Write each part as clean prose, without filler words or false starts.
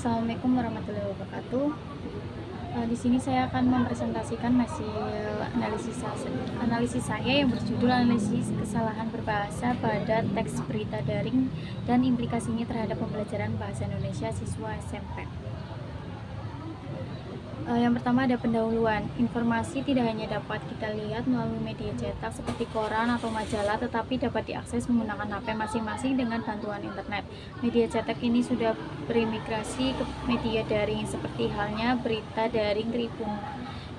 Assalamualaikum warahmatullahi wabarakatuh. Di sini saya akan mempresentasikan hasil analisis saya yang berjudul analisis kesalahan berbahasa pada teks berita daring dan implikasinya terhadap pembelajaran bahasa Indonesia siswa SMP. Yang pertama ada pendahuluan. Informasi tidak hanya dapat kita lihat melalui media cetak seperti koran atau majalah, tetapi dapat diakses menggunakan HP masing-masing dengan bantuan internet. Media cetak ini sudah berimigrasi ke media daring, seperti halnya berita daring Tribun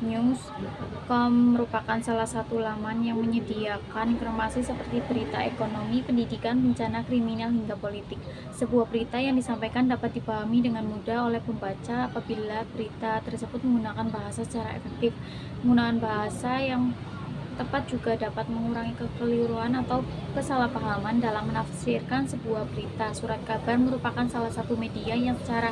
News.com merupakan salah satu laman yang menyediakan informasi seperti berita ekonomi, pendidikan, bencana, kriminal, hingga politik. Sebuah berita yang disampaikan dapat dipahami dengan mudah oleh pembaca apabila berita tersebut menggunakan bahasa secara efektif. Penggunaan bahasa yang tepat juga dapat mengurangi kekeliruan atau kesalahpahaman dalam menafsirkan sebuah berita. Surat kabar merupakan salah satu media yang secara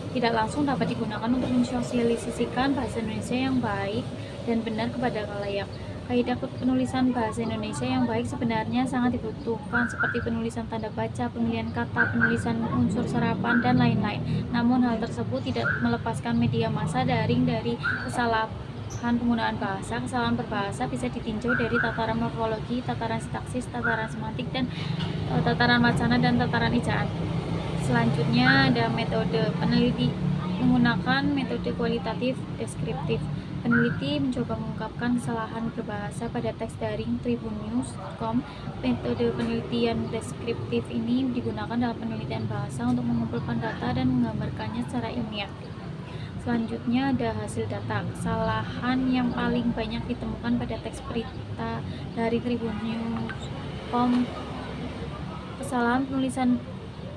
tidak langsung dapat digunakan untuk mensosialisasikan bahasa Indonesia yang baik dan benar kepada khalayak. Kaidah penulisan bahasa Indonesia yang baik sebenarnya sangat dibutuhkan, seperti penulisan tanda baca, pemilihan kata, penulisan unsur serapan, dan lain-lain. Namun hal tersebut tidak melepaskan media massa daring dari kesalahan penggunaan bahasa. Kesalahan berbahasa bisa ditinjau dari tataran morfologi, tataran sintaksis, tataran semantik, dan tataran wacana dan tataran ejaan. Selanjutnya ada metode peneliti menggunakan metode kualitatif deskriptif. Peneliti mencoba mengungkapkan kesalahan berbahasa pada teks daring Tribun News.com. Metode penelitian deskriptif ini digunakan dalam penelitian bahasa untuk mengumpulkan data dan menggambarkannya secara ilmiah. Selanjutnya ada hasil data. Kesalahan yang paling banyak ditemukan pada teks berita dari Tribun News.com, kesalahan penulisan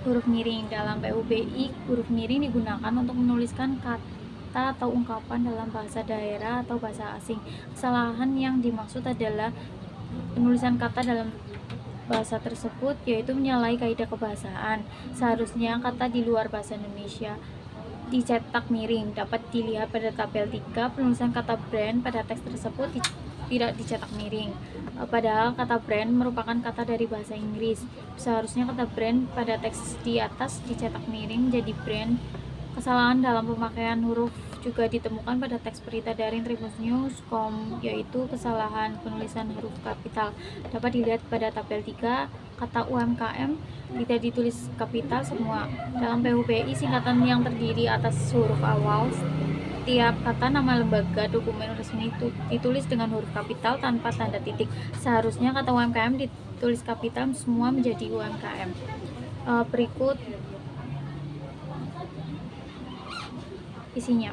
huruf miring. Dalam PUBI, huruf miring digunakan untuk menuliskan kata atau ungkapan dalam bahasa daerah atau bahasa asing. Kesalahan yang dimaksud adalah penulisan kata dalam bahasa tersebut, yaitu menyalahi kaidah kebahasaan. Seharusnya kata di luar bahasa Indonesia dicetak miring. Dapat dilihat pada tabel 3, penulisan kata brand pada teks tersebut tidak dicetak miring. Padahal kata brand merupakan kata dari bahasa Inggris. Seharusnya kata brand pada teks di atas dicetak miring menjadi brand. Kesalahan dalam pemakaian huruf juga ditemukan pada teks berita daring Tribun News.com, yaitu kesalahan penulisan huruf kapital. Dapat dilihat pada tabel 3, kata UMKM tidak ditulis kapital semua. Dalam PUBI, singkatan yang terdiri atas huruf awal tiap kata nama lembaga dokumen resmi itu ditulis dengan huruf kapital tanpa tanda titik. Seharusnya kata UMKM ditulis kapital semua menjadi UMKM. Berikut isinya.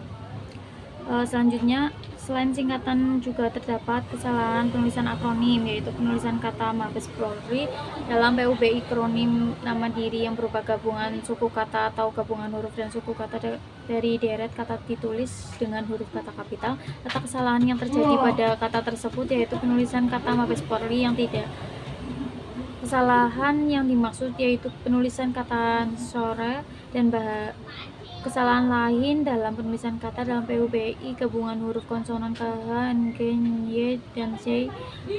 Selanjutnya, selain singkatan juga terdapat kesalahan penulisan akronim, yaitu penulisan kata Mabes Polri dalam PUBI. Akronim nama diri yang berupa gabungan suku kata atau gabungan huruf dan suku kata dari deret kata ditulis dengan huruf kata kapital. Letak kesalahan yang terjadi pada kata tersebut yaitu penulisan kata Mabes Polri yang tidak. Kesalahan yang dimaksud yaitu penulisan kata sore dan kesalahan lain dalam penulisan kata dalam PUBI, gabungan huruf konsonan KH, NG, Y, dan C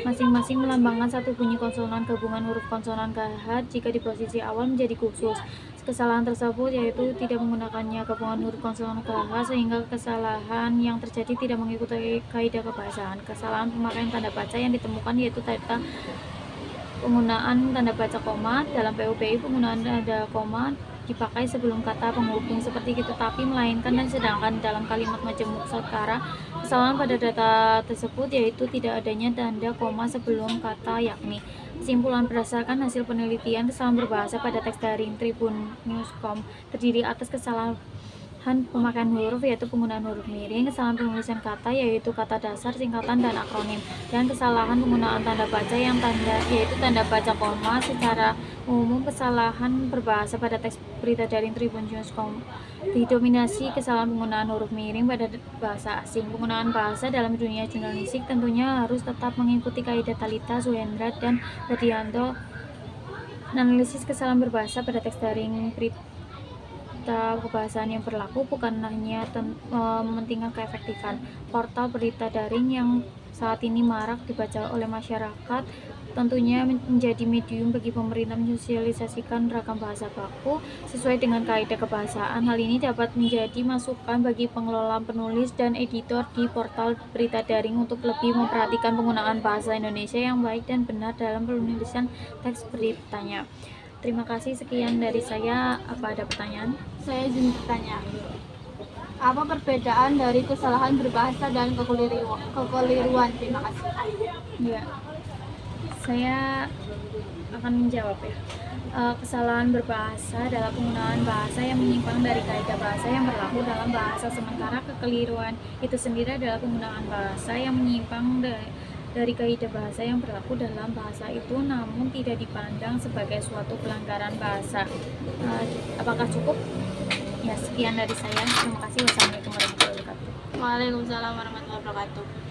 masing-masing melambangkan satu bunyi konsonan. Gabungan huruf konsonan KH jika di posisi awal menjadi khusus. Kesalahan tersebut yaitu tidak menggunakannya gabungan huruf konsonan KH, sehingga kesalahan yang terjadi tidak mengikuti kaidah kebahasaan. Kesalahan pemakaian tanda baca yang ditemukan yaitu penggunaan tanda baca koma. Dalam PUBI, penggunaan tanda koma dipakai sebelum kata penghubung seperti tetapi, melainkan dan sedangkan. Dalam kalimat majemuk sekarang, kesalahan pada data tersebut yaitu tidak adanya tanda koma sebelum kata yakni. Kesimpulan berdasarkan hasil penelitian, kesalahan berbahasa pada teks daring Tribun News.com terdiri atas kesalahan pemakaian huruf yaitu penggunaan huruf miring, kesalahan penulisan kata yaitu kata dasar, singkatan, dan akronim, dan kesalahan penggunaan tanda baca yaitu tanda baca koma. Secara umum, kesalahan berbahasa pada teks berita daring Tribun News.com didominasi kesalahan penggunaan huruf miring pada bahasa asing. Penggunaan bahasa dalam dunia jurnalistik tentunya harus tetap mengikuti kaidah Talita, Suhendra, dan Radianto. Analisis kesalahan berbahasa pada teks daring berita kebahasaan yang berlaku bukan hanya mementingkan keefektifan. Portal berita daring yang saat ini marak dibaca oleh masyarakat tentunya menjadi medium bagi pemerintah mensosialisasikan ragam bahasa baku sesuai dengan kaidah kebahasaan. Hal ini dapat menjadi masukan bagi pengelola, penulis, dan editor di portal berita daring untuk lebih memperhatikan penggunaan bahasa Indonesia yang baik dan benar dalam penulisan teks beritanya. Terima kasih, sekian dari saya. Apa ada pertanyaan? Saya izin bertanya. Apa perbedaan dari kesalahan berbahasa dan kekeliruan? Terima kasih. Ya, saya akan menjawab ya. Kesalahan berbahasa adalah penggunaan bahasa yang menyimpang dari kaidah bahasa yang berlaku dalam bahasa, sementara kekeliruan itu sendiri adalah penggunaan bahasa yang menyimpang dari kaidah bahasa yang berlaku dalam bahasa itu namun tidak dipandang sebagai suatu pelanggaran bahasa. Apakah cukup? Ya, sekian dari saya. Terima kasih. Wassalamualaikum warahmatullahi wabarakatuh. Waalaikumsalam warahmatullahi wabarakatuh.